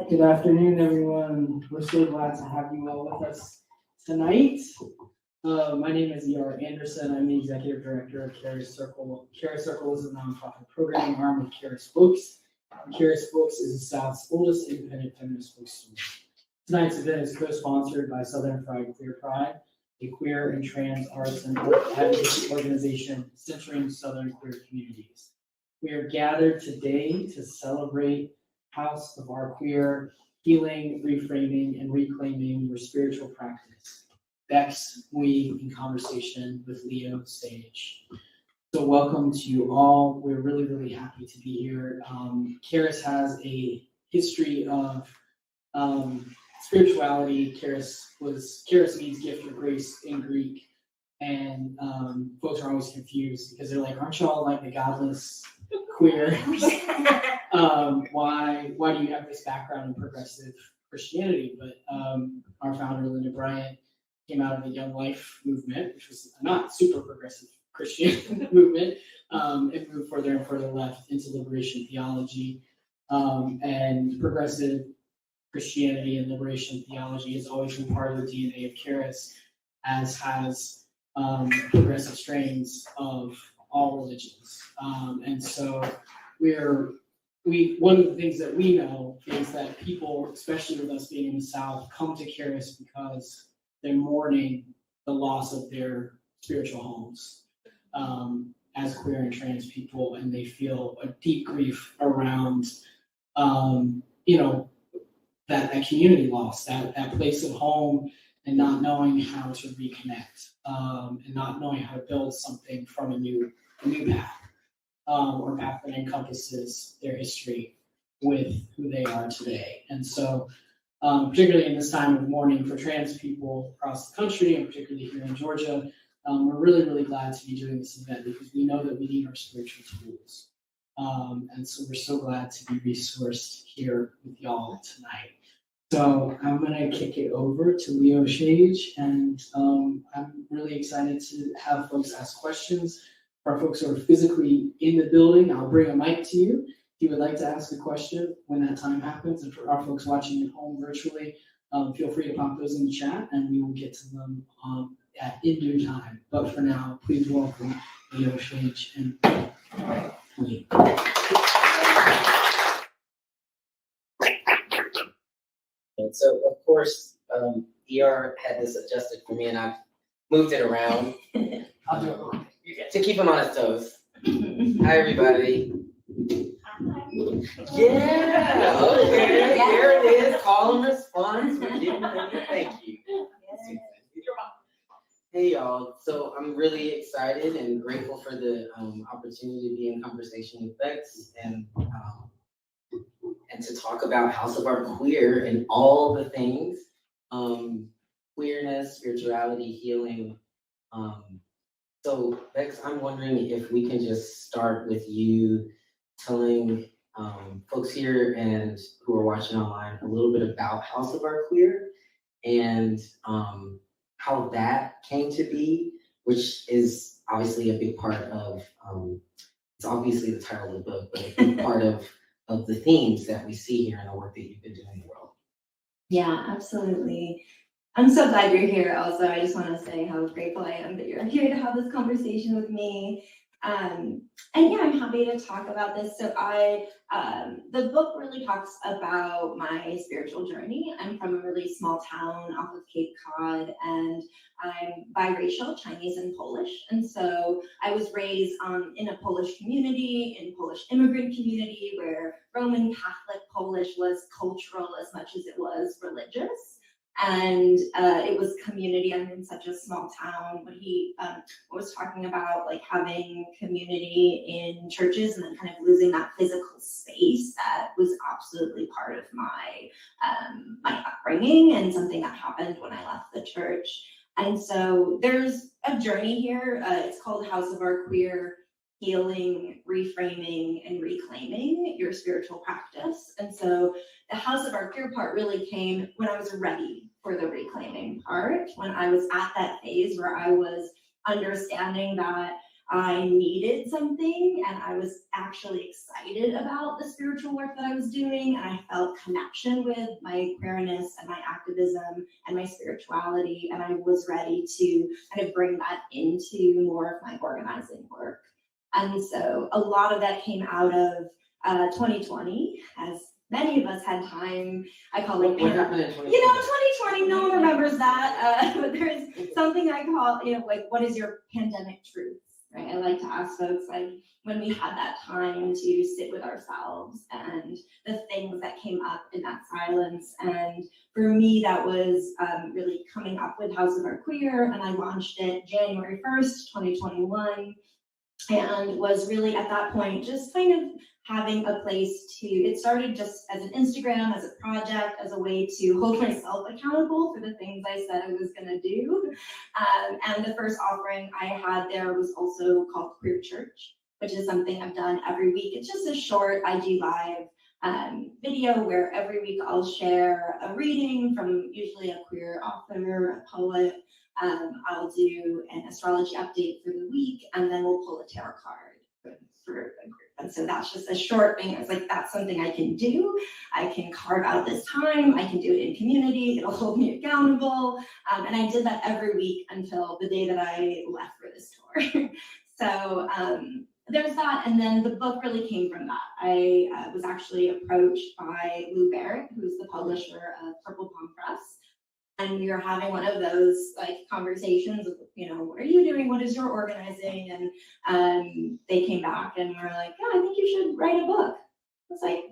Good afternoon, everyone. We're so glad to have you all with us tonight. My name is E.R. Anderson. I'm the Executive Director of Caris Circle. Caris Circle is a nonprofit programming arm of Caris Books. Caris Books is the South's oldest independent feminist bookstore. Tonight's event is co-sponsored by Southern Fried Queer Pride, a queer and trans arts and advocacy organization centering Southern queer communities. We are gathered today to celebrate House of Our Queer, healing, reframing, and reclaiming your spiritual practice. Bex Mui in conversation with Seyij. So welcome to you all. We're really, really happy to be here. Caris has a history of spirituality. Caris means gift or grace in Greek. And folks are always confused because they're like, aren't you all like the godless queer? Why do you have this background in progressive Christianity? But our founder, Linda Bryant, came out of the Young Life movement, which was not super progressive Christian movement, and moved further and further left into liberation theology. And progressive Christianity and liberation theology has always been part of the DNA of Caris, as has progressive strains of all religions. And so one of the things that we know is that people, especially with us being in the South, come to Caris because they're mourning the loss of their spiritual homes as queer and trans people, and they feel a deep grief around, that community loss, that place of home, and not knowing how to reconnect, and not knowing how to build something from a new path. Or path that encompasses their history with who they are today. And so, particularly in this time of mourning for trans people across the country, and particularly here in Georgia, we're really, really glad to be doing this event because we know that we need our spiritual tools. And so we're so glad to be resourced here with y'all tonight. So I'm going to kick it over to Seyij, and I'm really excited to have folks ask questions. For our folks who are physically in the building, I'll bring a mic to you if you would like to ask a question when that time happens. And for our folks watching at home virtually, feel free to pop those in the chat and we will get to them in due time. But for now, please welcome Seyij and me. And so, of course, ER had this adjusted for me and I've moved it around. I'll do it real quick. To keep him on his toes. Hi, everybody. Hi. Yeah, okay, there it is. Call and response. We're giving them a thank you. Hey, y'all. So I'm really excited and grateful for the opportunity to be in conversation with Bex and to talk about House of Our Queer and all the things, queerness, spirituality, healing. So, Bex, I'm wondering if we can just start with you telling folks here and who are watching online a little bit about House of Our Queer and how that came to be, which is obviously a big part of, it's obviously the title of the book, but a big part of the themes that we see here in the work that you've been doing in the world. Yeah, absolutely. I'm so glad you're here. Also, I just want to say how grateful I am that you're here to have this conversation with me. And yeah, I'm happy to talk about this. So the book really talks about my spiritual journey. I'm from a really small town off of Cape Cod, and I'm biracial, Chinese and Polish. And so I was raised in a Polish community, in Polish immigrant community, where Roman Catholic Polish was cultural as much as it was religious. And it was community. I'm in such a small town. But he was talking about like having community in churches and then kind of losing that physical space that was absolutely part of my my upbringing and something that happened when I left the church. And so there's a journey here. It's called House of Our Queer, healing, reframing, and reclaiming your spiritual practice. And so the House of Our Queer part really came when I was ready for the reclaiming part, when I was at that phase where I was understanding that I needed something, and I was actually excited about the spiritual work that I was doing, and I felt connection with my queerness and my activism and my spirituality, and I was ready to kind of bring that into more of my organizing work. And so a lot of that came out of 2020, as many of us had time. I call it, What happened in 2020? 2020, no one remembers that. But there is something I call, like, what is your pandemic truth, right? I like to ask folks, like, when we had that time to sit with ourselves and the things that came up in that silence. And for me, that was really coming up with House of Our Queer, and I launched it January 1st, 2021. And was really at that point just kind of having a place to, it started just as an Instagram, as a project, as a way to hold myself accountable for the things I said I was gonna do. And the first offering I had there was also called Queer Church, which is something I've done every week. It's just a short IG Live video where every week I'll share a reading from usually a queer author, a poet. I'll do an astrology update for the week, and then we'll pull a tarot card for a group. And so that's just a short thing. I was like, that's something I can do. I can carve out this time. I can do it in community. It'll hold me accountable. And I did that every week until the day that I left for this tour. So there's that. And then the book really came from that. I was actually approached by Lou Barrett, who's the publisher of Purple Palm Press. And we were having one of those like conversations of, what are you doing? What is your organizing? And they came back and were like, yeah, I think you should write a book. I was like,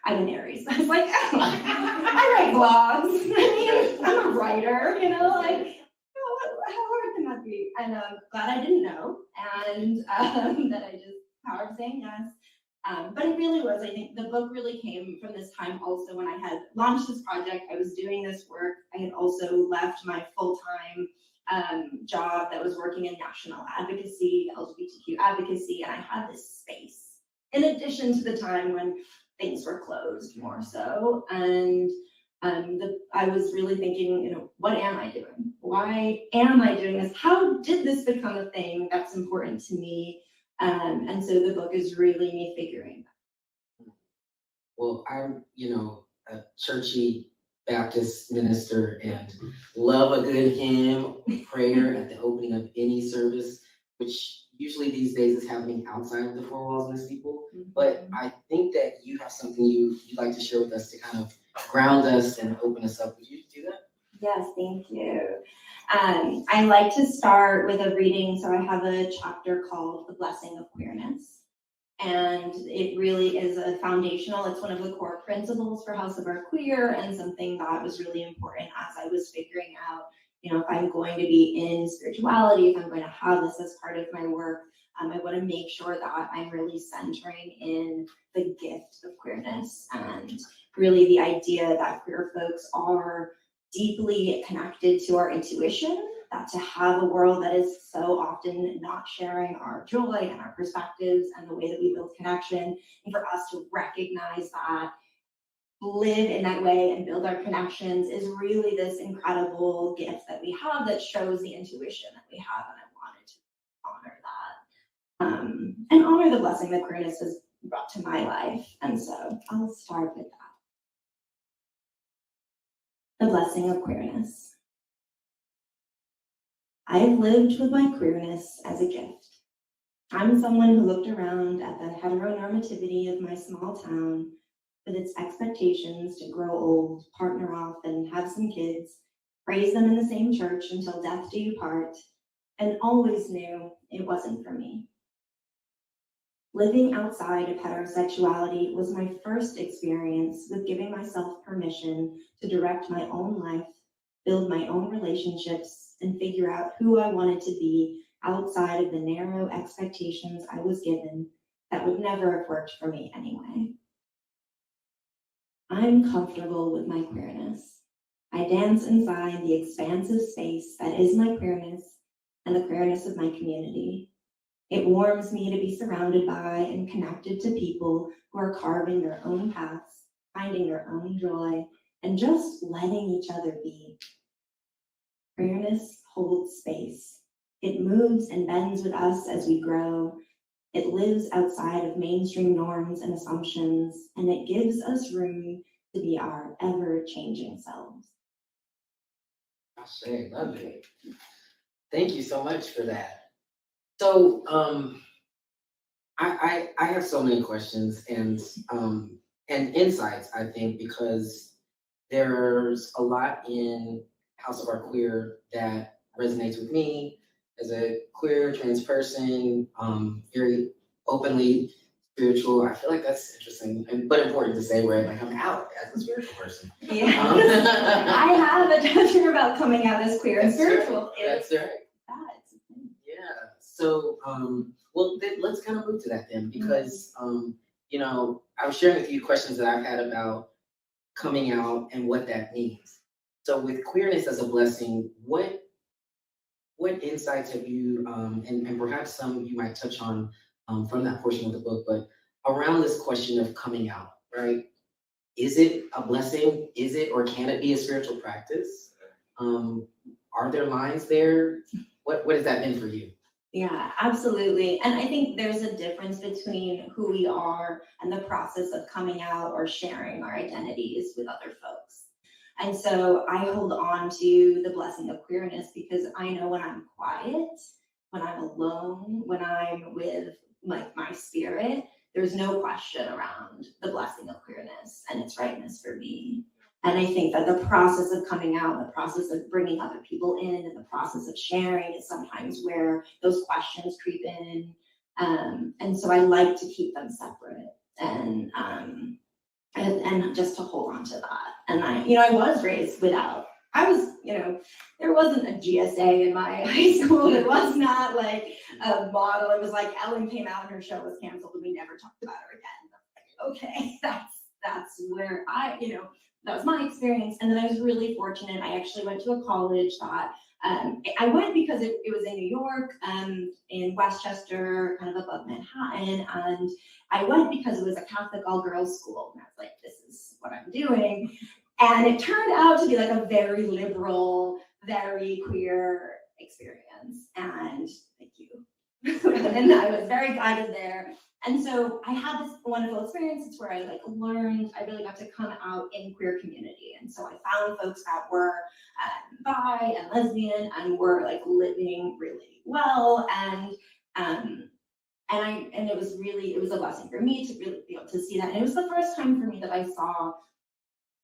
I'm an Aries. I was like, oh, I write blogs. I mean, I'm a writer, like, how hard can that be? And I'm glad I didn't know. And that I just power of saying yes. But it really was, I think the book really came from this time also when I had launched this project, I was doing this work. I had also left my full-time job that was working in national advocacy, LGBTQ advocacy, and I had this space in addition to the time when things were closed more so. And I was really thinking, what am I doing? Why am I doing this? How did this become a thing that's important to me? And so the book is really me figuring that. Well, I'm, a churchy Baptist minister and love a good hymn, prayer at the opening of any service, which usually these days is happening outside of the four walls of the steeple. But I think that you have something you'd like to share with us to kind of ground us and open us up. Would you do that? Yes, thank you. I like to start with a reading. So I have a chapter called The Blessing of Queerness. And it really is a foundational, it's one of the core principles for House of Our Queer and something that was really important as I was figuring out, if I'm going to be in spirituality, if I'm going to have this as part of my work, I want to make sure that I'm really centering in the gift of queerness and really the idea that queer folks are deeply connected to our intuition, that to have a world that is so often not sharing our joy and our perspectives and the way that we build connection, and for us to recognize that, live in that way and build our connections is really this incredible gift that we have that shows the intuition that we have, and I wanted to honor that. And honor the blessing that queerness has brought to my life. And so I'll start with that. The blessing of queerness. I've lived with my queerness as a gift. I'm someone who looked around at the heteronormativity of my small town with its expectations to grow old, partner off, and have some kids, raise them in the same church until death do you part, and always knew it wasn't for me. Living outside of heterosexuality was my first experience with giving myself permission to direct my own life, build my own relationships, and figure out who I wanted to be outside of the narrow expectations I was given that would never have worked for me anyway. I'm comfortable with my queerness. I dance inside the expansive space that is my queerness and the queerness of my community. It warms me to be surrounded by and connected to people who are carving their own paths, finding their own joy, and just letting each other be. Queerness holds space. It moves and bends with us as we grow. It lives outside of mainstream norms and assumptions, and it gives us room to be our ever-changing selves. Ashe, love it. Thank you so much for that. So, I have so many questions and insights, I think, because there's a lot in House of Art Queer that resonates with me as a queer trans person, very openly spiritual. I feel like that's interesting but important to say, right? Like I'm out as a spiritual person. Yeah, I have a judgment about coming out as queer and spiritual. That's right. That. Yeah. So, well, then let's kind of move to that then, because, you know, I was sharing with you questions that I've had about coming out and what that means. So, with queerness as a blessing, what insights have you, and perhaps some you might touch on from that portion of the book, but around this question of coming out, right? Is it a blessing? Is it, or can it be a spiritual practice? Are there lines there? What has that been for you? Yeah, absolutely. And I think there's a difference between who we are and the process of coming out or sharing our identities with other folks. And so I hold on to the blessing of queerness because I know when I'm quiet, when I'm alone, when I'm with like my spirit, there's no question around the blessing of queerness and its rightness for me. And I think that the process of coming out, the process of bringing other people in, and the process of sharing is sometimes where those questions creep in. And so I like to keep them separate and just to hold on to that. And I was raised without, there wasn't a GSA in my high school. It was not like a model. It was like Ellen came out and her show was canceled and we never talked about her again. Okay, that's where that was my experience. And then I was really fortunate. I actually went to a college that I went because it was in New York, in Westchester, kind of above Manhattan. And I went because it was a Catholic all-girls school. And I was like, this is what I'm doing. And it turned out to be like a very liberal, very queer experience. And thank you. And I was very guided there. And so I had this wonderful experience. It's where I learned, I really got to come out in queer community. And so I found folks that were bi and lesbian and were living really well. And it was a blessing for me to really be able to see that. And it was the first time for me that I saw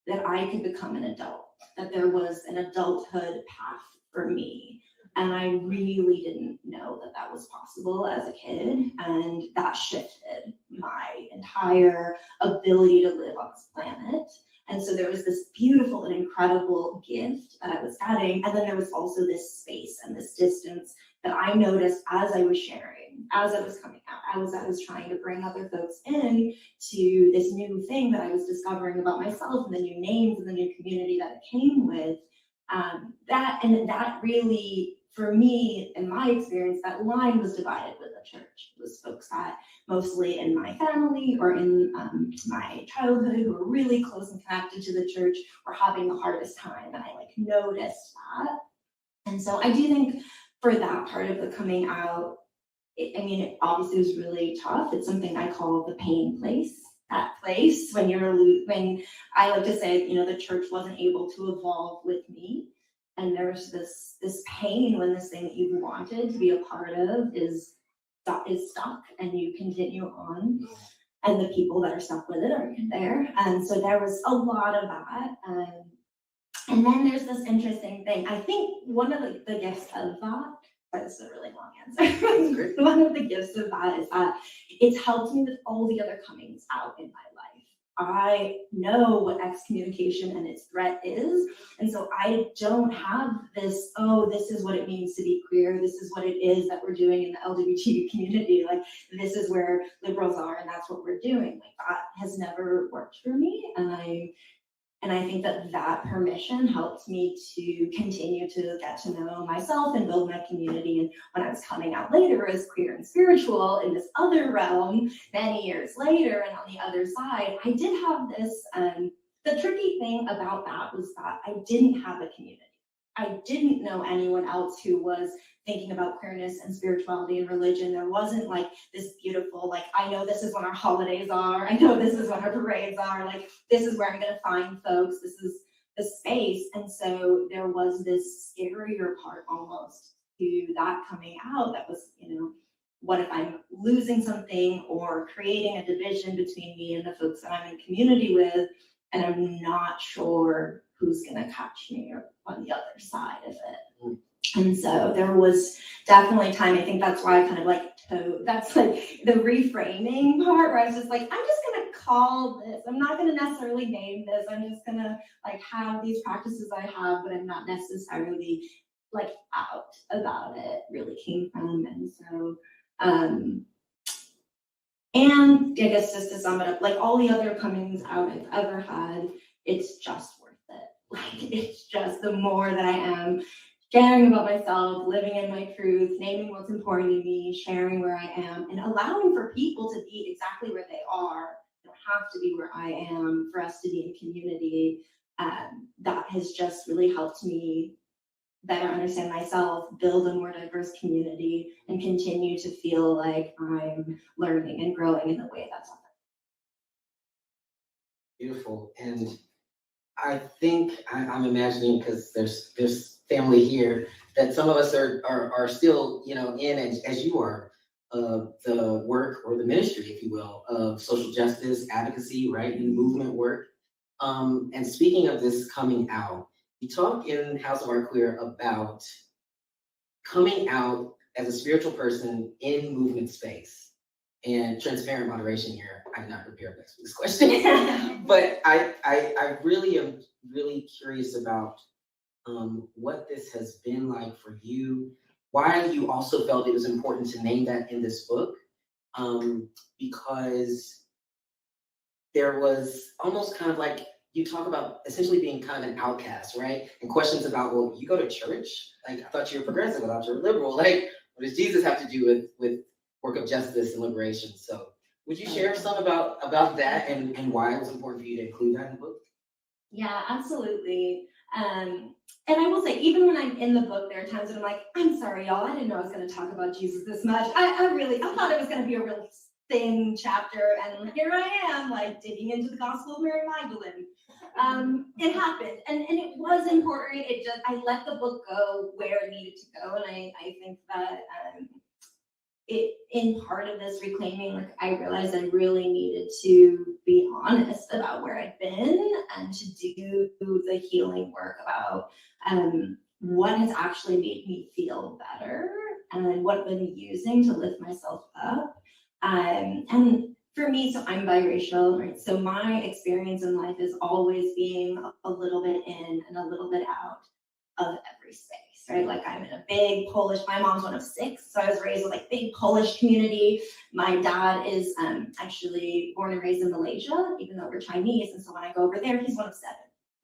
that I could become an adult, that there was an adulthood path for me. And I really didn't know that that was possible as a kid. And that shifted my entire ability to live on this planet. And so there was this beautiful and incredible gift that I was getting. And then there was also this space and this distance that I noticed as I was sharing, as I was coming out, as I was trying to bring other folks in to this new thing that I was discovering about myself and the new names and the new community that it came with. That really, for me, in my experience, that line was divided with the church. It was folks that mostly in my family or in my childhood who were really close and connected to the church were having the hardest time. And I noticed that. And so I do think for that part of the coming out, it obviously was really tough. It's something I call the pain place. That place when I like to say, the church wasn't able to evolve with me. And there's this pain when this thing that you've wanted to be a part of is stuck and you continue on. And the people that are stuck with it aren't there. And so there was a lot of that. And then there's this interesting thing. I think one of the gifts of that, this is a really long answer. One of the gifts of that is that it's helped me with all the other comings out in my life. I know what excommunication and its threat is. And so I don't have this, this is what it means to be queer. This is what it is that we're doing in the LGBT community. This is where liberals are and that's what we're doing. That has never worked for me. And I think that permission helped me to continue to get to know myself and build my community. And when I was coming out later as queer and spiritual in this other realm, many years later, and on the other side, I did have this, the tricky thing about that was that I didn't have a community. I didn't know anyone else who was thinking about queerness and spirituality and religion. There wasn't like this beautiful, like, I know this is when our holidays are, I know this is when our parades are, like, this is where I'm gonna find folks, this is the space. And so there was this scarier part almost to that coming out that was, what if I'm losing something or creating a division between me and the folks that I'm in community with, and I'm not sure who's gonna catch me on the other side of it. And so there was definitely time, I think that's why I kind of like, that's like the reframing part where I was just like, I'm just gonna call this, I'm not gonna necessarily name this, I'm just gonna like have these practices I have, but I'm not necessarily like out about it, really came from. And so, and I guess just to sum it up, like all the other comings out I've ever had, it's just worth it. Like, it's just the more that I am sharing about myself, living in my truth, naming what's important to me, sharing where I am, and allowing for people to be exactly where they are. They don't have to be where I am for us to be in community. That has just really helped me better understand myself, build a more diverse community, and continue to feel like I'm learning and growing in the way that's up. Beautiful. And I think I'm imagining, because there's family here, that some of us are still, in, as you are, the work or the ministry, if you will, of social justice, advocacy, right, and movement work. And speaking of this coming out, you talk in House of Art Queer about coming out as a spiritual person in movement space. And transparent moderation here. I did not prepare Bex for this question, but I really am curious about what this has been like for you. Why you also felt it was important to name that in this book, because there was almost kind of like, you talk about essentially being kind of an outcast, right? And questions about, well, you go to church? Like, I thought you were progressive, I thought you were liberal. Like, what does Jesus have to do with work of justice and liberation? So would you share some about that and why it was important for you to include that in the book? Yeah, absolutely. And I will say, even when I'm in the book, there are times when I'm like, I'm sorry, y'all, I didn't know I was going to talk about Jesus this much. I thought it was going to be a really thin chapter, and here I am, like digging into the Gospel of Mary Magdalene. It happened, and it was important. I let the book go where it needed to go, and I think that it, in part of this reclaiming, like I realized I really needed to be honest about where I'd been and to do the healing work about what has actually made me feel better and what I've been using to lift myself up. And for me, so I'm biracial, right? So my experience in life is always being a little bit in and a little bit out of every space, right? Like I'm in a big Polish, my mom's one of 6, so I was raised with like big Polish community. My dad is actually born and raised in Malaysia, even though we're Chinese. And so when I go over there, he's one of 7.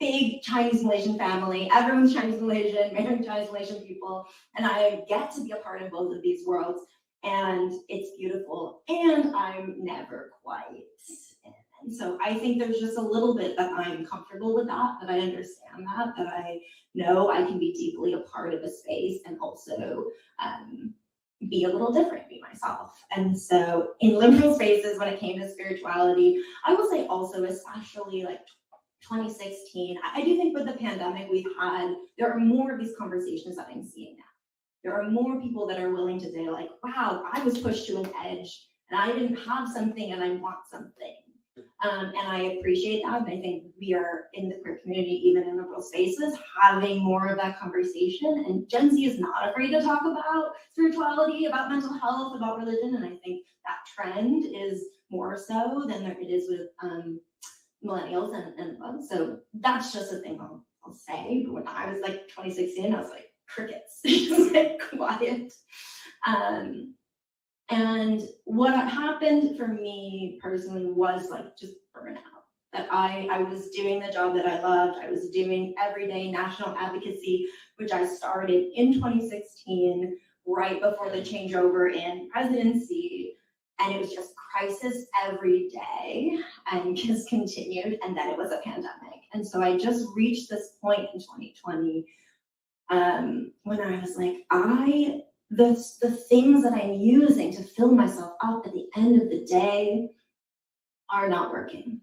Big Chinese Malaysian family, everyone's Chinese Malaysian, marrying Chinese Malaysian people. And I get to be a part of both of these worlds. And it's beautiful. And I'm never quite in. And so I think there's just a little bit that I'm comfortable with that I understand that I know I can be deeply a part of a space and also be a little different, be myself. And so in liberal spaces, when it came to spirituality, I will say also, especially like 2016, I do think with the pandemic we've had, there are more of these conversations that I'm seeing now. There are more people that are willing to say like, wow, I was pushed to an edge and I didn't have something and I want something. And I appreciate that. And I think we are in the queer community, even in liberal spaces, having more of that conversation. And Gen Z is not afraid to talk about spirituality, about mental health, about religion. And I think that trend is more so than it is with millennials and above. So that's just a thing I'll say. But when I was like 2016, I was like, crickets, just like quiet. And what happened for me personally was like just burnout. That I was doing the job that I loved. I was doing everyday national advocacy, which I started in 2016, right before the changeover in presidency. And it was just crisis every day and just continued. And then it was a pandemic. And so I just reached this point in 2020 when I was like, the things that I'm using to fill myself up at the end of the day are not working.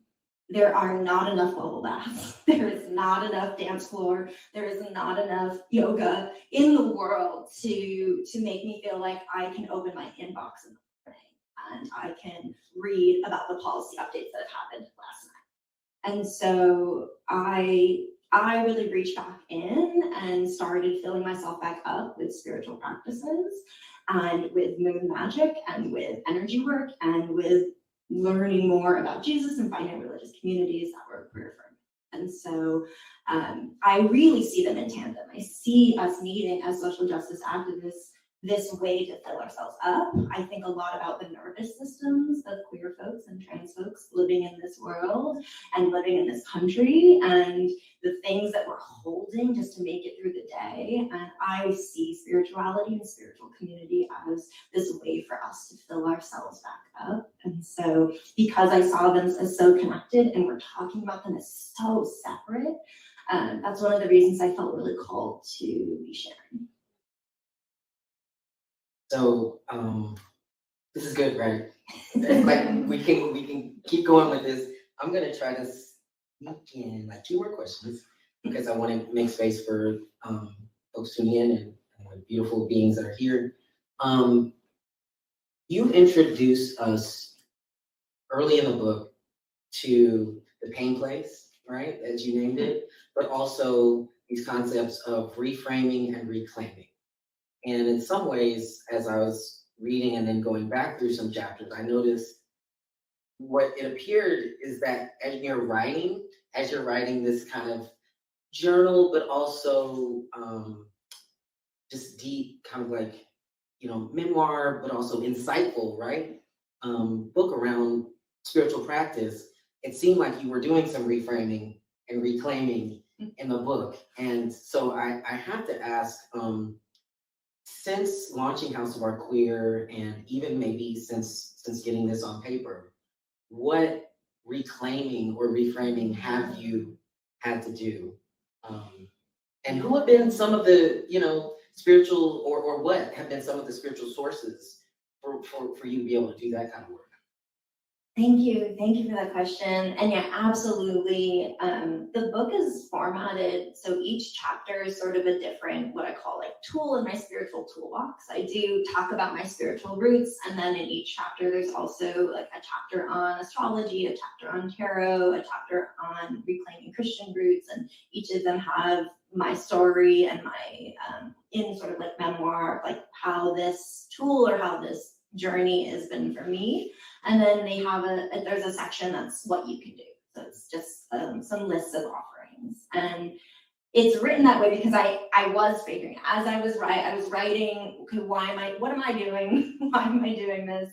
There are not enough bubble baths. There is not enough dance floor. There is not enough yoga in the world to make me feel like I can open my inbox in the morning and I can read about the policy updates that have happened last night. And so I really reached back in and started filling myself back up with spiritual practices and with moon magic and with energy work and with learning more about Jesus and finding religious communities that were queer affirming. And so I really see them in tandem. I see us needing, as social justice activists, this way to fill ourselves up. I think a lot about the nervous systems of queer folks and trans folks living in this world and living in this country and the things that we're holding just to make it through the day. And I see spirituality and spiritual community as this way for us to fill ourselves back up. And so because I saw them as so connected and we're talking about them as so separate, that's one of the reasons I felt really called to be sharing. So this is good, right? Like we can keep going with this. I'm gonna try to sneak in like 2 more questions because I want to make space for folks tuning in and the beautiful beings that are here. You introduced us early in the book to the pain place, right? As you named it, but also these concepts of reframing and reclaiming. And in some ways, as I was reading and then going back through some chapters, I noticed what it appeared is that as you're writing this kind of journal, but also just deep kind of like, memoir, but also insightful, right? Book around spiritual practice, it seemed like you were doing some reframing and reclaiming in the book. And so I have to ask, since launching House of Art Queer, and even maybe since getting this on paper, what reclaiming or reframing have you had to do? And who have been some of the, spiritual or what have been some of the spiritual sources for you to be able to do that kind of work? Thank you for that question. And yeah, absolutely. The book is formatted so each chapter is sort of a different, what I call like tool in my spiritual toolbox. I do talk about my spiritual roots, and then in each chapter there's also like a chapter on astrology, a chapter on tarot, a chapter on reclaiming Christian roots, and each of them have my story and my in sort of like memoir, like how this tool or how this journey has been for me. And then they have there's a section that's what you can do. So it's just some lists of offerings. And it's written that way because I was figuring, as I was writing, okay, what am I doing? Why am I doing this?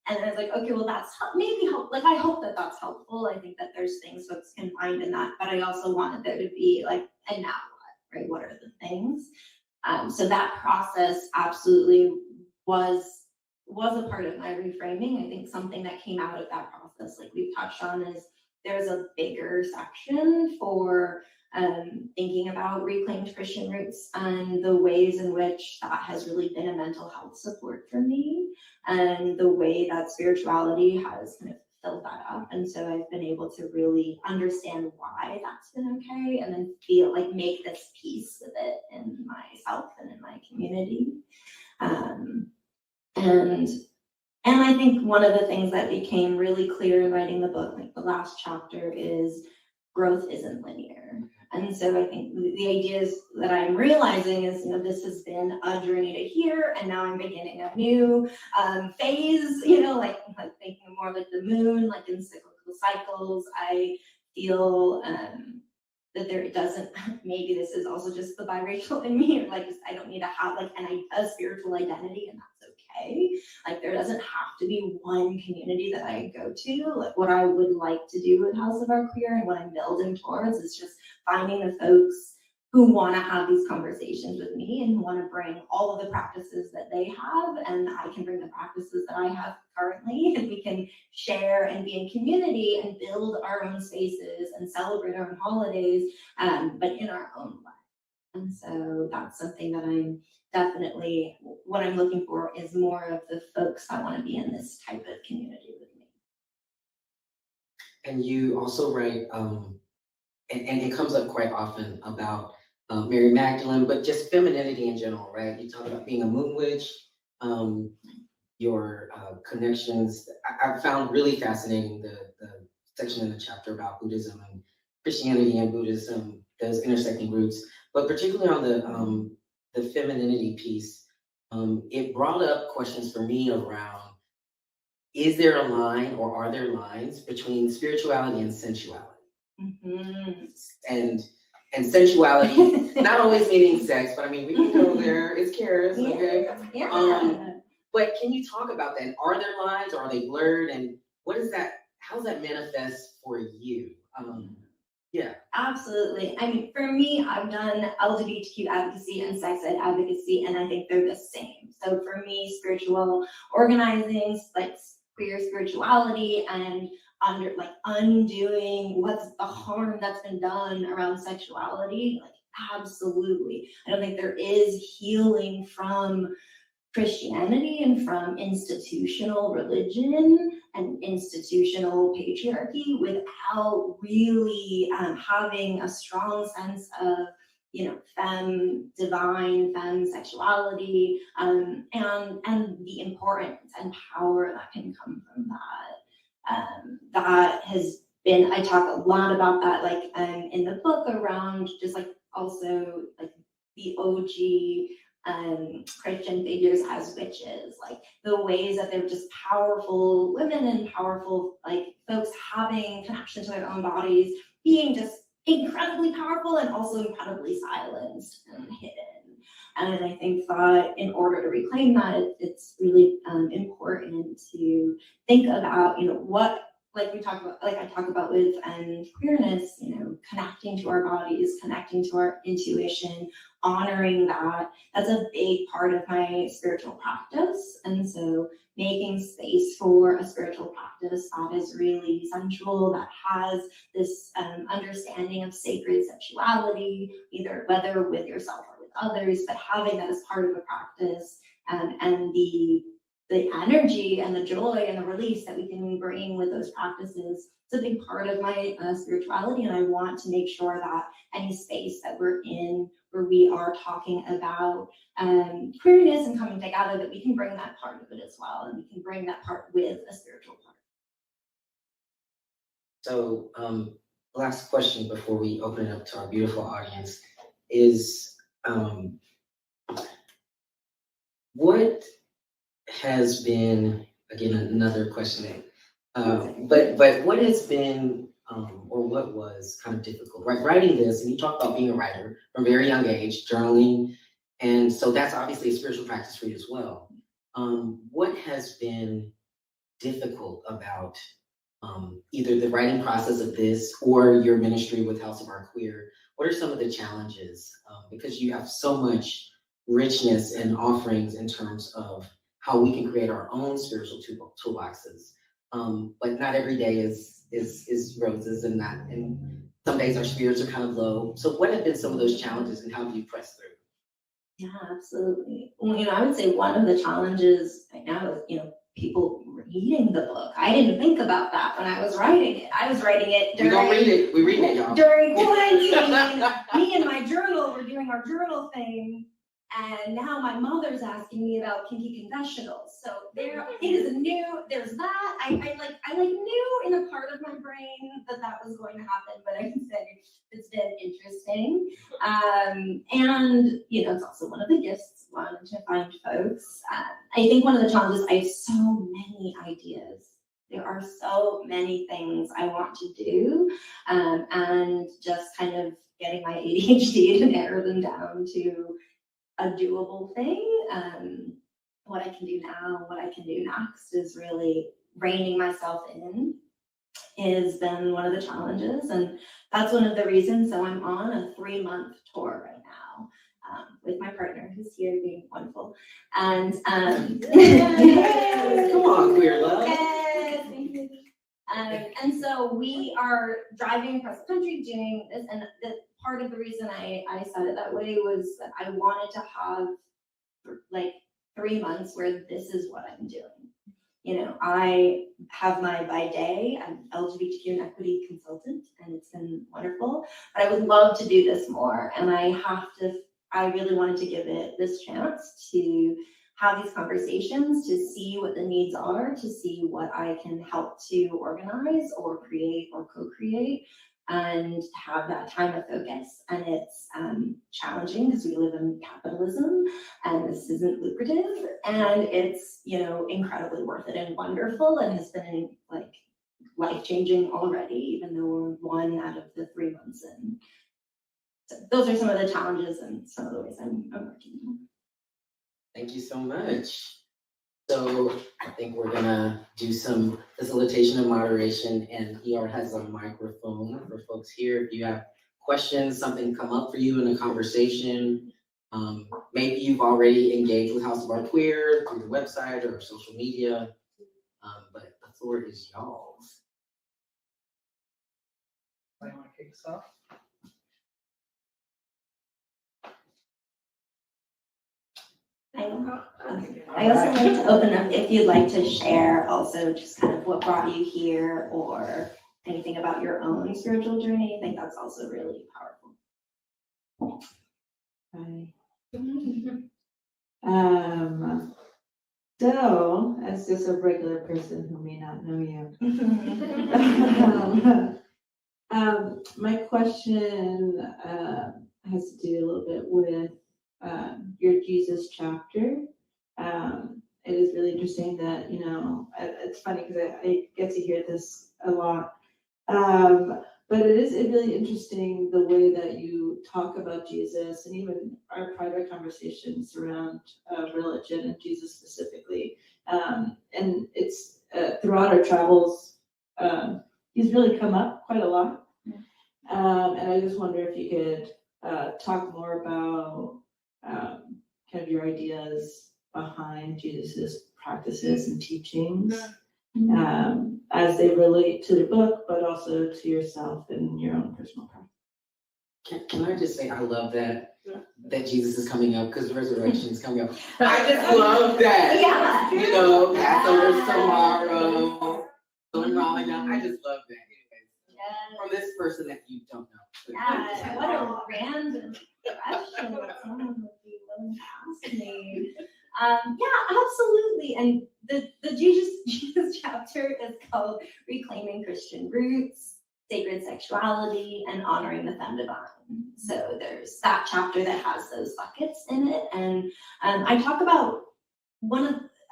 And then I was like, okay, well, that's maybe help. Like, I hope that that's helpful. I think that there's things folks can find in that, but I also wanted there to be like, and now what, right? What are the things? So that process absolutely was a part of my reframing. I think something that came out of that process, like we've touched on, is there's a bigger section for thinking about reclaimed Christian roots and the ways in which that has really been a mental health support for me, and the way that spirituality has kind of filled that up. And so I've been able to really understand why that's been okay, and then feel like make this peace with it in myself and in my community. And I think one of the things that became really clear in writing the book, like the last chapter, is growth isn't linear. And so I think the ideas that I'm realizing is, this has been a journey to here, and now I'm beginning a new phase, like thinking more like the moon, like in cyclical cycles. I feel that there doesn't, maybe this is also just the biracial in me, or like just, I don't need to have like a spiritual identity, and that's okay. Like there doesn't have to be one community that I go to. Like what I would like to do with House of Art Queer and what I'm building towards is just finding the folks who want to have these conversations with me and who want to bring all of the practices that they have, and I can bring the practices that I have currently, and we can share and be in community and build our own spaces and celebrate our own holidays, but in our own way. And so that's something that I'm definitely, what I'm looking for is more of the folks that want to be in this type of community with me. And you also write, and it comes up quite often about Mary Magdalene, but just femininity in general, right? You talk about being a moon witch, your connections. I found really fascinating the section in the chapter about Buddhism and Christianity and Buddhism, those intersecting roots, but particularly on the femininity piece, it brought up questions for me around, is there a line or are there lines between spirituality and sensuality? Mm-hmm. And sensuality, not always meaning sex, but I mean, we can go there, it's cares, okay? Yeah. But can you talk about that? Are there lines, or are they blurred? And what is that, how does that manifest for you? Yeah. Absolutely. I mean, for me, I've done LGBTQ advocacy and sex ed advocacy, and I think they're the same. So for me, spiritual organizing, like queer spirituality and undoing what's the harm that's been done around sexuality, like absolutely. I don't think there is healing from Christianity and from institutional religion and institutional patriarchy without really having a strong sense of, femme sexuality, and the importance and power that can come from that. That has been, I talk a lot about that, in the book around just also the OG Christian figures as witches, the ways that they're just powerful women and powerful folks having connection to their own bodies, being just incredibly powerful and also incredibly silenced and hidden. And I think that in order to reclaim that, it's really important to think about, what, I talk about with queerness, connecting to our bodies, connecting to our intuition, honoring that. That's a big part of my spiritual practice. And so making space for a spiritual practice that is really sensual, that has this understanding of sacred sexuality, whether with yourself or with others, but having that as part of a practice, and the energy and the joy and the release that we can bring with those practices. It's a big part of my spirituality, and I want to make sure that any space that we're in where we are talking about queerness and coming together, that we can bring that part of it as well, and we can bring that part with a spiritual part. So last question before we open it up to our beautiful audience is, what has been, again, another question, but what has been, or what was kind of difficult, right? Writing this, and you talk about being a writer from a very young age, journaling, and so that's obviously a spiritual practice for you as well. What has been difficult about either the writing process of this or your ministry with House of Art Queer? What are some of the challenges? Because you have so much richness and offerings in terms of how we can create our own spiritual toolboxes. But not every day is roses, and some days our spirits are kind of low. So what have been some of those challenges, and how do you press through? Yeah, absolutely. Well, I would say one of the challenges right now is, people reading the book. I didn't think about that when I was writing it. I was writing it during— We don't read it. We read it, y'all. During quarantine, me and my journal were doing our journal thing, and now my mother's asking me about kinky confessionals. So there's that. I knew in a part of my brain that was going to happen, but I can say it's been interesting. And it's also one of the gifts, wanting to find folks. I think one of the challenges, I have so many ideas. There are so many things I want to do, and just kind of getting my ADHD to narrow them down to a doable thing. What I can do now, what I can do next is really reining myself in has been one of the challenges. And that's one of the reasons. So I'm on a 3-month tour right now with my partner, who's here being wonderful. And Yes. Come on, queer love. Yes, thank you. And so we are driving across the country doing this, and the part of the reason I said it that way was that I wanted to have like 3 months where this is what I'm doing. You know, I have by day, I'm LGBTQ and equity consultant, and it's been wonderful, but I would love to do this more. And I really wanted to give it this chance to have these conversations, to see what the needs are, to see what I can help to organize or create or co-create, and have that time of focus. And it's challenging because we live in capitalism and this isn't lucrative, and it's, you know, incredibly worth it and wonderful, and has been like life-changing already, even though we're 1 out of the 3 months in. So those are some of the challenges and some of the ways I'm working on. Thank you so much. So I think we're gonna do some facilitation and moderation, and ER has a microphone for folks here. If you have questions, something come up for you in a conversation, maybe you've already engaged with House of Art Queer through the website or social media, but the floor is y'all's. I want to kick us off. I also like to open up if you'd like to share also just kind of what brought you here or anything about your own spiritual journey. I think that's also really powerful. Hi. So, as just a regular person who may not know you, my question has to do a little bit with your Jesus chapter. It is really interesting that, you know, it's funny because I get to hear this a lot. But it is really interesting the way that you talk about Jesus, and even our private conversations around religion and Jesus specifically. And it's throughout our travels, he's really come up quite a lot. And I just wonder if you could talk more about kind of your ideas behind Jesus's practices and teachings. As they relate to the book, but also to yourself and your own personal practice. Can I just say I love that Jesus is coming up because the resurrection is coming up. I just love that. Yeah. You know, Passover's tomorrow. I just love that. Anyways, from this person that you don't know. Yeah, what a random question that someone would be willing to ask me. Yeah, absolutely. And the Jesus chapter is called Reclaiming Christian Roots, Sacred Sexuality, and Honoring the Femme Divine. So there's that chapter that has those buckets in it. And I talk about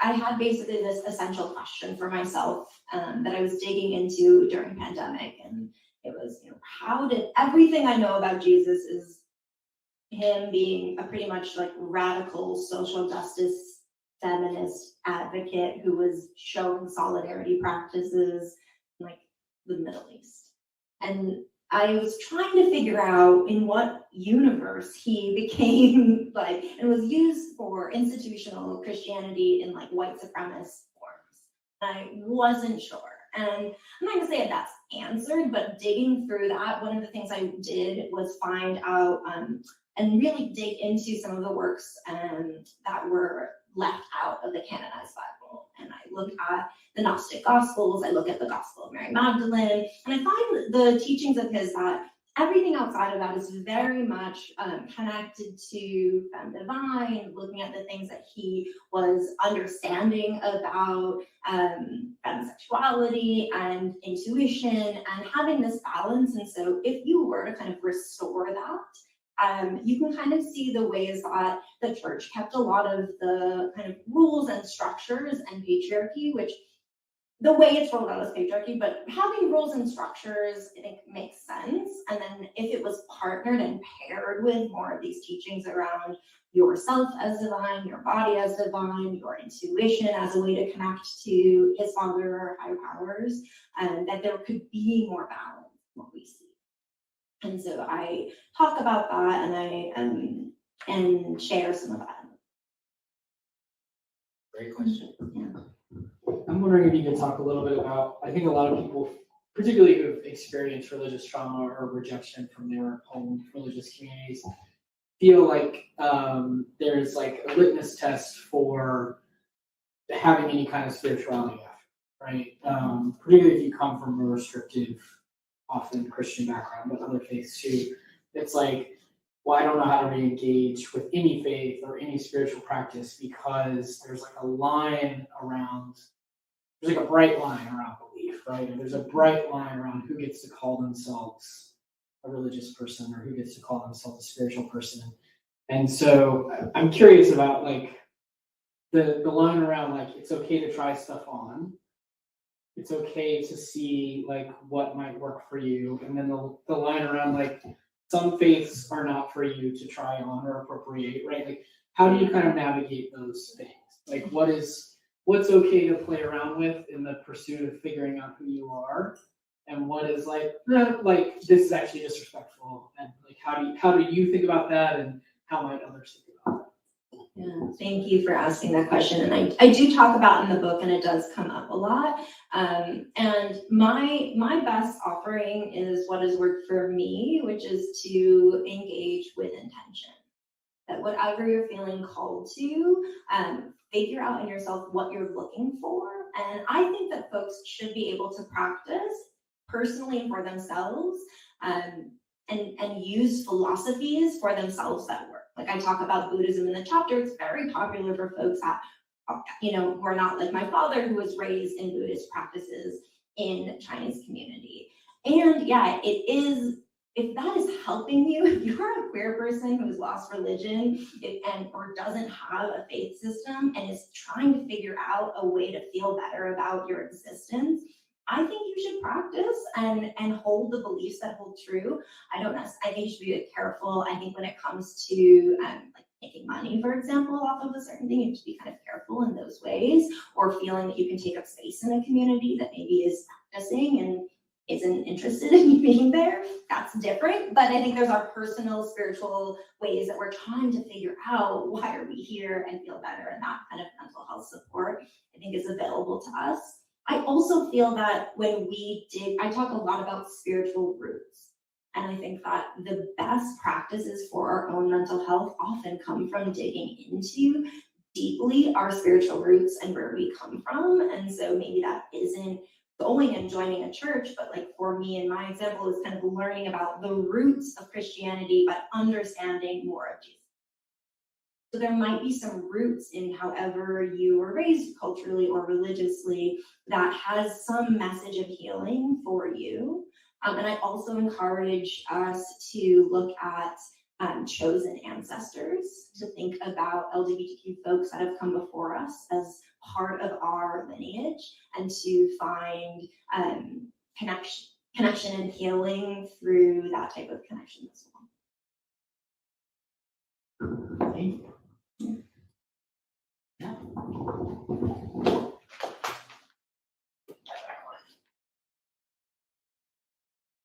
I had basically this essential question for myself that I was digging into during pandemic. And it was, you know, how did everything I know about Jesus is him being a pretty much like radical social justice feminist advocate who was showing solidarity practices in like the Middle East. And I was trying to figure out in what universe he became like, and was used for institutional Christianity in like white supremacist forms. And I wasn't sure. And I'm not gonna say that's answered, but digging through that, one of the things I did was find out and really dig into some of the works that were left out of the canonized Bible. And I look at the Gnostic Gospels, I look at the Gospel of Mary Magdalene, and I find the teachings of his that everything outside of that is very much connected to femme divine, looking at the things that he was understanding about femme sexuality and intuition and having this balance. And so if you were to kind of restore that, you can kind of see the ways that the church kept a lot of the kind of rules and structures and patriarchy, which the way it's rolled out is patriarchy, but having rules and structures, I think, makes sense. And then if it was partnered and paired with more of these teachings around yourself as divine, your body as divine, your intuition as a way to connect to his father or higher powers, that there could be more balance in what we see. And so I talk about that, and I and share some of that. Great question. Yeah. I'm wondering if you could talk a little bit about, I think a lot of people particularly who have experienced religious trauma or rejection from their home religious communities, feel like there's like a litmus test for having any kind of spirituality after, right? Particularly if you come from a restrictive, often Christian background, but other faiths too. It's like, well, I don't know how to re-engage with any faith or any spiritual practice because there's like a line around, there's like a bright line around belief, right? And there's a bright line around who gets to call themselves a religious person or who gets to call themselves a spiritual person. And so I'm curious about like the line around like it's okay to try stuff on. It's okay to see like what might work for you. And then the line around like some faiths are not for you to try on or appropriate, right? Like how do you kind of navigate those things? Like what's okay to play around with in the pursuit of figuring out who you are? And what is like, like this is actually disrespectful. And like how do you think about that and how might others think about that? Yeah, thank you for asking that question. And I do talk about in the book, and it does come up a lot. And my best offering is what has worked for me, which is to engage with intention. That whatever you're feeling called to, figure out in yourself what you're looking for. And I think that folks should be able to practice personally for themselves, and use philosophies for themselves that work. Like I talk about Buddhism in the chapter, it's very popular for folks that, who are not like my father, who was raised in Buddhist practices in Chinese community. And yeah, it is, if that is helping you, if you're a queer person who's lost religion or doesn't have a faith system and is trying to figure out a way to feel better about your existence, I think you should practice and hold the beliefs that hold true. I think you should be careful. I think when it comes to like making money, for example, off of a certain thing, you have to be kind of careful in those ways, or feeling that you can take up space in a community that maybe is practicing and isn't interested in you being there. That's different. But I think there's our personal spiritual ways that we're trying to figure out why are we here and feel better, and that kind of mental health support I think is available to us. I also feel that when I talk a lot about spiritual roots. And I think that the best practices for our own mental health often come from digging into deeply our spiritual roots and where we come from. And so maybe that isn't going and joining a church, but like for me, in my example, is kind of learning about the roots of Christianity, but understanding more of Jesus. So there might be some roots in however you were raised culturally or religiously that has some message of healing for you. And I also encourage us to look at chosen ancestors, to think about LGBTQ folks that have come before us as part of our lineage, and to find connection and healing through that type of connection as well. Thank you.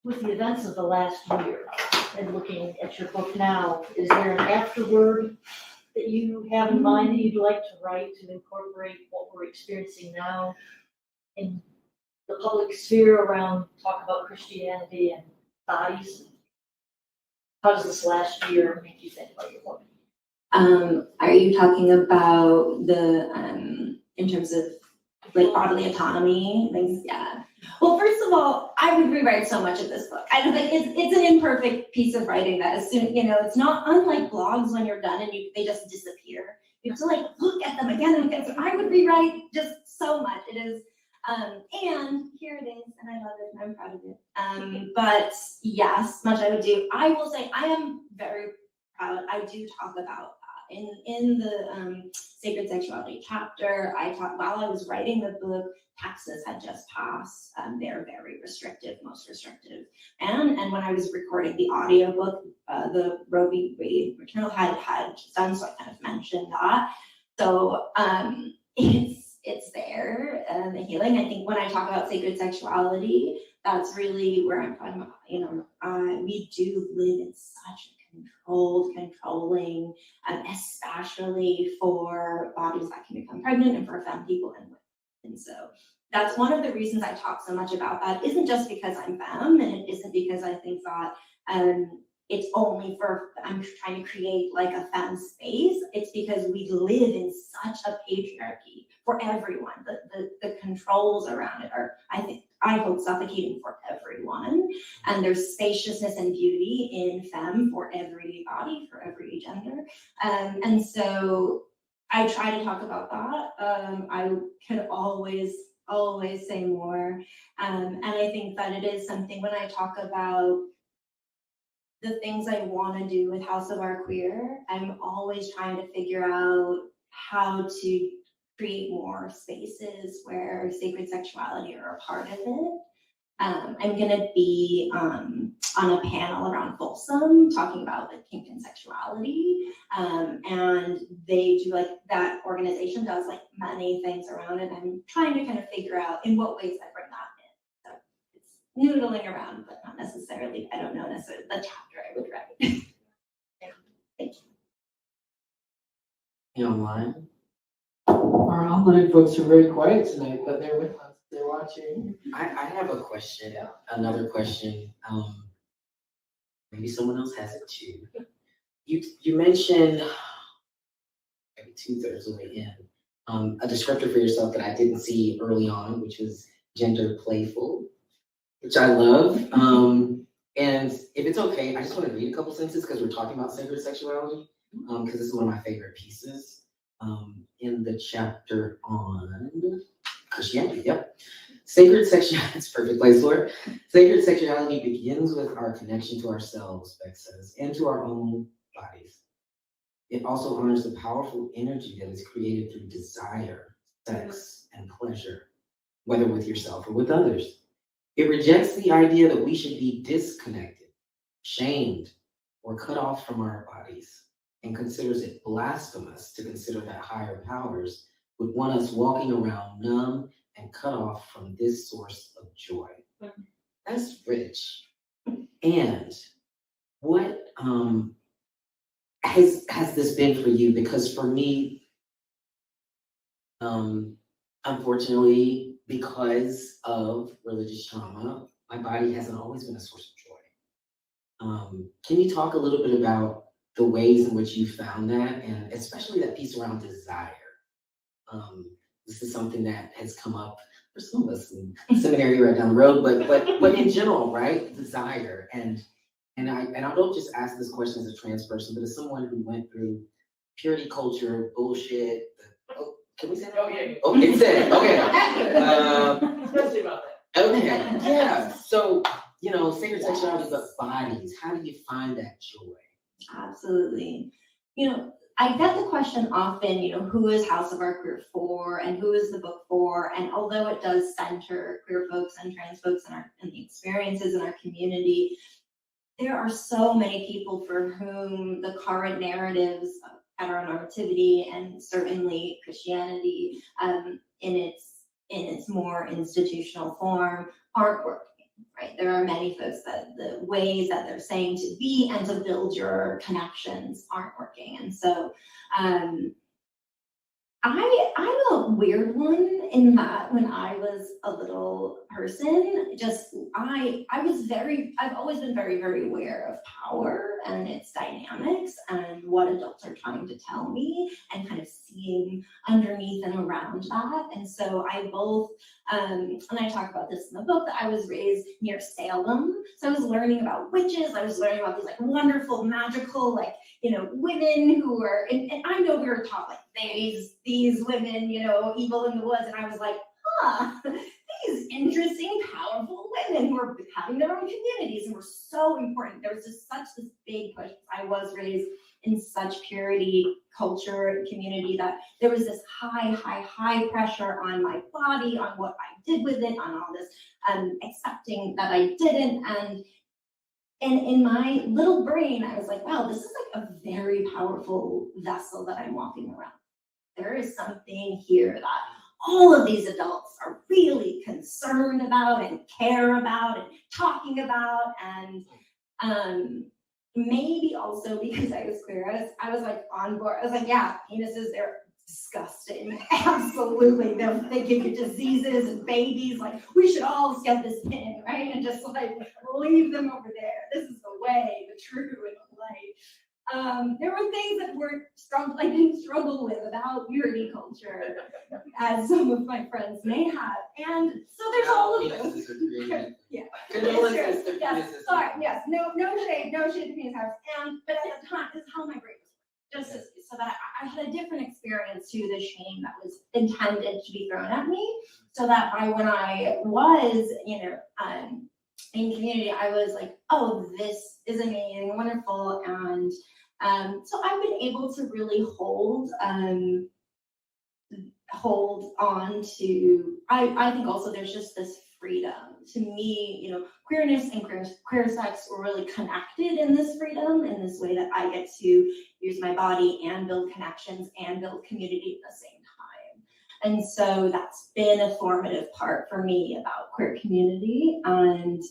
With the events of the last year and looking at your book now, is there an afterword that you have in mind that you'd like to write to incorporate what we're experiencing now in the public sphere around talk about Christianity and bodies? How does this last year make you think about your book? Are you talking about the in terms of like bodily autonomy things? Yeah. Well, first of all, I would rewrite so much of this book. I don't think it's an imperfect piece of writing that as soon, it's not unlike blogs when you're done and they just disappear. You have to like look at them again and again. So I would rewrite just so much. It is, and here it is, and I love it, and I'm proud of it. But yes, much I would do. I will say I am very proud. I do talk about in the sacred sexuality chapter. While I was writing the book, Texas had just passed their very restrictive, most restrictive ban. And when I was recording the audiobook, the Roe v. Wade maternal had just done, so I kind of mentioned that. So it's there, the healing. I think when I talk about sacred sexuality, that's really where I'm talking about, we do live in such a controlling, especially for bodies that can become pregnant and for femme people and women. And so that's one of the reasons I talk so much about that. Isn't just because I'm femme, and it isn't because I think that it's only for, I'm trying to create like a femme space. It's because we live in such a patriarchy for everyone. The controls around it are, I hope, suffocating for everyone. And there's spaciousness and beauty in femme for every body, for every gender. And so I try to talk about that. I could always say more. And I think that it is something when I talk about the things I want to do with House of Our Queer, I'm always trying to figure out how to create more spaces where sacred sexuality are a part of it. I'm gonna be on a panel around Folsom talking about like kink and sexuality, and they do like, that organization does like many things around it. I'm trying to kind of figure out in what ways I bring that in. So it's noodling around, but not necessarily, I don't know necessarily the chapter I would write. Thank you. You online? Our online folks are very quiet tonight, but they're with us, they're watching. I have a question, another question. Maybe someone else has it too. You mentioned, maybe 2/3 of the way in, a descriptor for yourself that I didn't see early on, which was gender playful, which I love. And if it's okay, I just want to read a couple sentences because we're talking about sacred sexuality, because this is one of my favorite pieces in the chapter on Christianity. Yep. Sacred sexuality, it's a perfect place for it. Sacred sexuality begins with our connection to ourselves, Bex says, and to our own bodies. It also honors the powerful energy that is created through desire, sex, and pleasure, whether with yourself or with others. It rejects the idea that we should be disconnected, shamed, or cut off from our bodies, and considers it blasphemous to consider that higher powers would want us walking around numb and cut off from this source of joy. That's rich. And what has this been for you? Because for me, unfortunately, because of religious trauma, my body hasn't always been a source of joy. Can you talk a little bit about the ways in which you found that, and especially that piece around desire? This is something that has come up for some of us in seminary right down the road, but in general, right? Desire, and I don't just ask this question as a trans person, but as someone who went through purity culture bullshit. Can we say that? Oh, yeah. Okay, say it. Okay. Especially about that. Okay. Yeah. So, sacred sexuality, but bodies. How do you find that joy? Absolutely. I get the question often, who is House of Our Queer for, and who is the book for? And although it does center queer folks and trans folks and the experiences in our community, there are so many people for whom the current narratives of heteronormativity and certainly Christianity in its more institutional form aren't working. Right, there are many folks that the ways that they're saying to be and to build your connections aren't working, and so I'm a weird one in that when I was a little person, I've always been very, very aware of power and its dynamics and what adults are trying to tell me and kind of seeing underneath and around that. And so I both, and I talk about this in the book, that I was raised near Salem. So I was learning about witches. I was learning about these like wonderful, magical, like, women who were, and I know we were taught like these women, evil in the woods. And I was like, these interesting, powerful women who are having their own communities and were so important. There was just such this big push. I was raised in such purity culture community that there was this high pressure on my body, on what I did with it, on all this accepting that I didn't. And in my little brain, I was like, wow, this is like a very powerful vessel that I'm walking around. There is something here that all of these adults are really concerned about and care about and talking about. And maybe also because I was queer, I was like on board. I was like, yeah, penises, they're disgusting. Absolutely. They give you diseases and babies. Like, we should all just get this pin, right? And just like leave them over there. This is the way, the true, and the light. There were things that I didn't struggle with about purity culture, as some of my friends may have. And so there's all of those. Yeah. Condolences to Yes, penises. sorry, yes, no shade to penis house. But at the time, this is how my brain was. Just so that I had a different experience to the shame that was intended to be thrown at me. So that when I was, in community, I was like, oh, this is amazing, wonderful. And so I've been able to really hold on to, I think also there's just this freedom. To me, queerness and queer sex were really connected in this freedom, in this way that I get to use my body and build connections and build community at the same time. And so that's been a formative part for me about queer community. And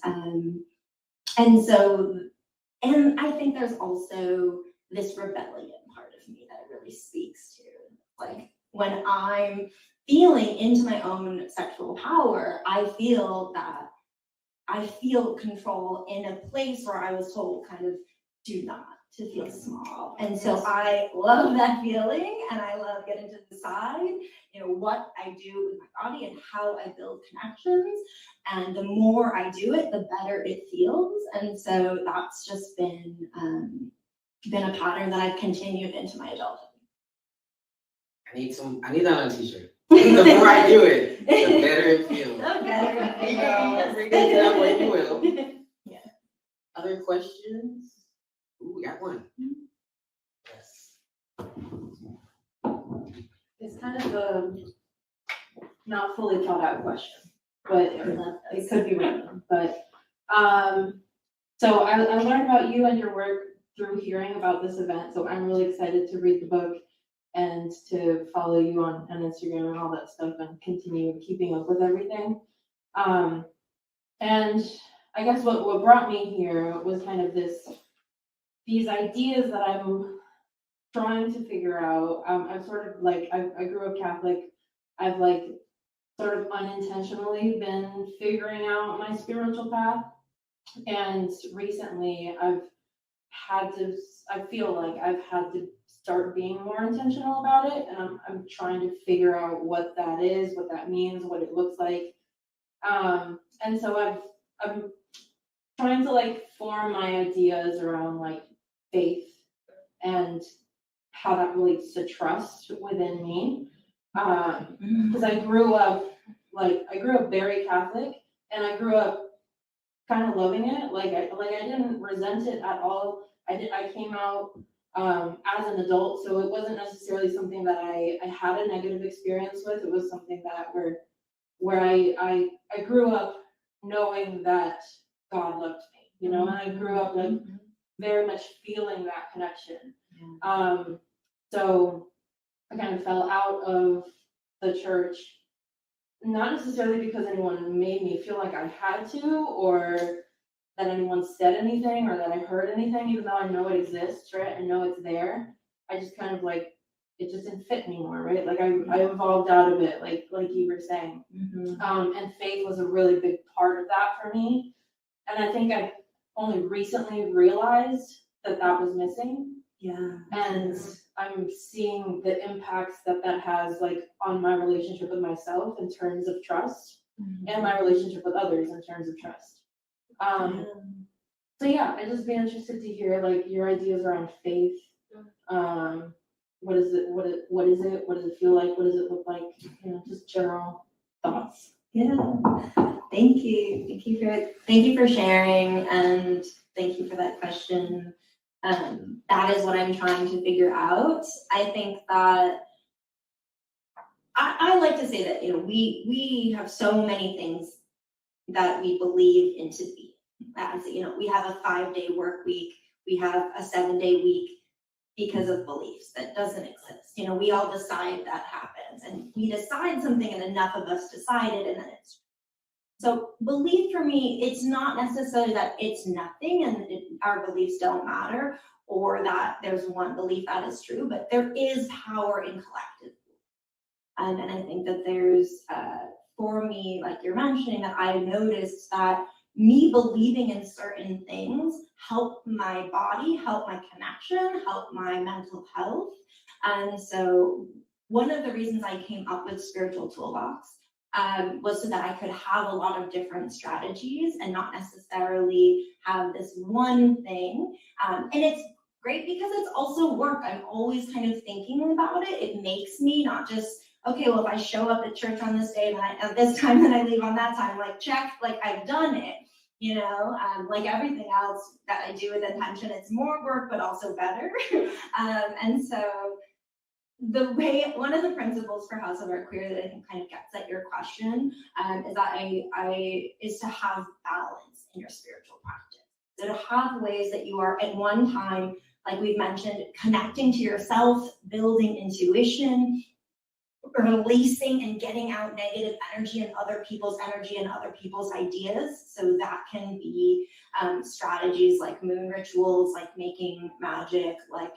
I think there's also this rebellion part of me that it really speaks to. Like, when I'm feeling into my own sexual power, I feel control in a place where I was told kind of do not, to feel small. And so I love that feeling, and I love getting to decide, what I do with my body and how I build connections. And the more I do it, the better it feels. And so that's just been a pattern that I've continued into my adulthood. I need that on a t-shirt. The more I do it, the better it feels. Bring it that way you will. Yeah. Other questions? Ooh, we got one. Yes. It's kind of a not fully thought out question, but it could be random. But so I learned about you and your work through hearing about this event. So I'm really excited to read the book and to follow you on Instagram and all that stuff and continue keeping up with everything. And I guess what brought me here was kind of these ideas that I'm trying to figure out. I've sort of I grew up Catholic. I've sort of unintentionally been figuring out my spiritual path. And recently I feel like I've had to start being more intentional about it, and I'm trying to figure out what that is, what that means, what it looks like. And so I'm trying to form my ideas around faith and how that relates to trust within me. Because I grew up very Catholic, and I grew up kind of loving it. I didn't resent it at all. I came out as an adult, so it wasn't necessarily something that I had a negative experience with. It was something that where I grew up knowing that God loved me, and I grew up very much feeling that connection. Yeah. So I kind of fell out of the church, not necessarily because anyone made me feel like I had to, or that anyone said anything, or that I heard anything, even though I know it exists, right? I know it's there. I just kind of it just didn't fit anymore, right? I evolved out of it, like you were saying. Mm-hmm. And faith was a really big part of that for me. And I think I only recently realized that was missing. Yeah. And I'm seeing the impacts that has on my relationship with myself in terms of trust, mm-hmm. and my relationship with others in terms of trust. So yeah, I'd just be interested to hear your ideas around faith. What is it? What is it? What does it feel like? What does it look like? Just general thoughts. Yeah. Thank you. Thank you for sharing, and thank you for that question. That is what I'm trying to figure out. I think that I like to say that we have so many things that we believe into being. As we have a 5-day work week, we have a 7-day week because of beliefs that doesn't exist. We all decide that happens, and we decide something, and enough of us decided, and then it's. So belief for me, it's not necessarily that it's nothing and our beliefs don't matter, or that there's one belief that is true, but there is power in collective And I think that there's, for me, like you're mentioning, that I noticed that me believing in certain things help my body, help my connection, help my mental health. And so one of the reasons I came up with Spiritual Toolbox was so that I could have a lot of different strategies and not necessarily have this one thing. And it's great because it's also work. I'm always kind of thinking about it. It makes me not just, okay, well, if I show up at church on this day and at this time, then I leave on that time, like check, like I've done it, you know, like everything else that I do with intention, it's more work, but also better. And so one of the principles for House of Art Queer that I think kind of gets at your question is that is to have balance in your spiritual practice. So to have ways that you are at one time, like we've mentioned, connecting to yourself, building intuition, releasing and getting out negative energy and other people's energy and other people's ideas. So that can be strategies like moon rituals, like making magic, like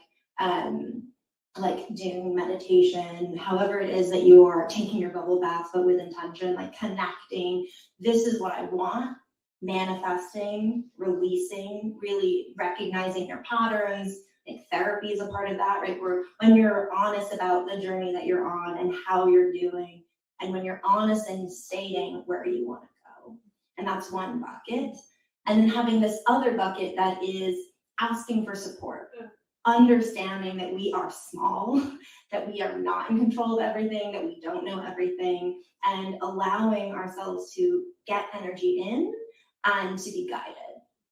doing meditation, however it is that you are taking your bubble bath, but with intention, like connecting, this is what I want, manifesting, releasing, really recognizing your patterns. I think therapy is a part of that, right? Where when you're honest about the journey that you're on and how you're doing, and when you're honest and stating where you want to go. And that's one bucket. And then having this other bucket that is asking for support. Understanding that we are small, that we are not in control of everything, that we don't know everything, and allowing ourselves to get energy in and to be guided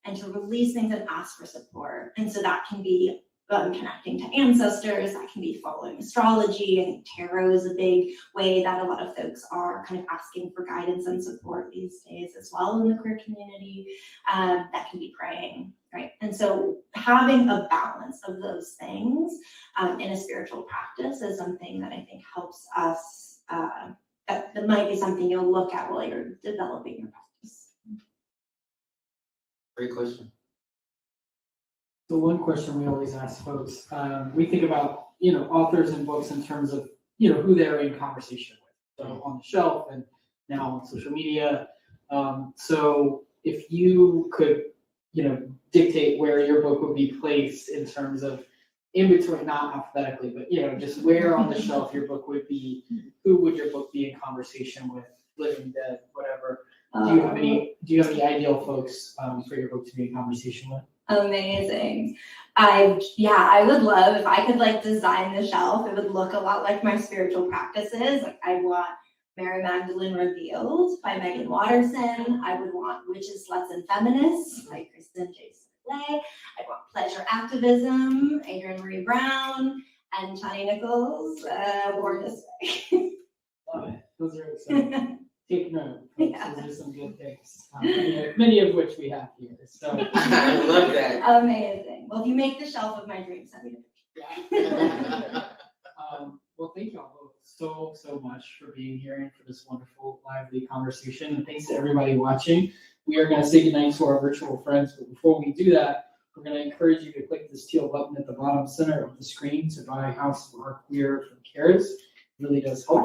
and to release things and ask for support. And so that can be connecting to ancestors, that can be following astrology. I think tarot is a big way that a lot of folks are kind of asking for guidance and support these days as well in the queer community. That can be praying, right? And so having a balance of those things in a spiritual practice is something that I think helps us, that might be something you'll look at while you're developing your practice. Great question. So one question we always ask folks, we think about, authors and books in terms of, who they're in conversation with. So on the shelf and now on social media. So if you could, dictate where your book would be placed in terms of in between, not alphabetically, but, just where on the shelf your book would be, who would your book be in conversation with, living, dead, whatever. Do you have any ideal folks for your book to be in conversation with? Amazing. I would love if I could design the shelf. It would look a lot like my spiritual practices. Like I want Mary Magdalene Revealed by Megan Watterson. I would want Witches, Sluts, and Feminists by Kristen J. Slay. I'd want Pleasure Activism, Adrienne Marie Brown, and Chani Nichols, Born This Way. Love it. Those are exciting. Take note, folks. Yeah. Those are some good things. Many of which we have here. So I love that. Amazing. Well, if you make the shelf of my dreams, send me a picture. well, thank you all so much for being here and for this wonderful, lively conversation. And thanks to everybody watching. We are going to say goodnight to our virtual friends, but before we do that, we're going to encourage you to click this teal button at the bottom center of the screen to buy House of Art Queer from Cares. It really does help.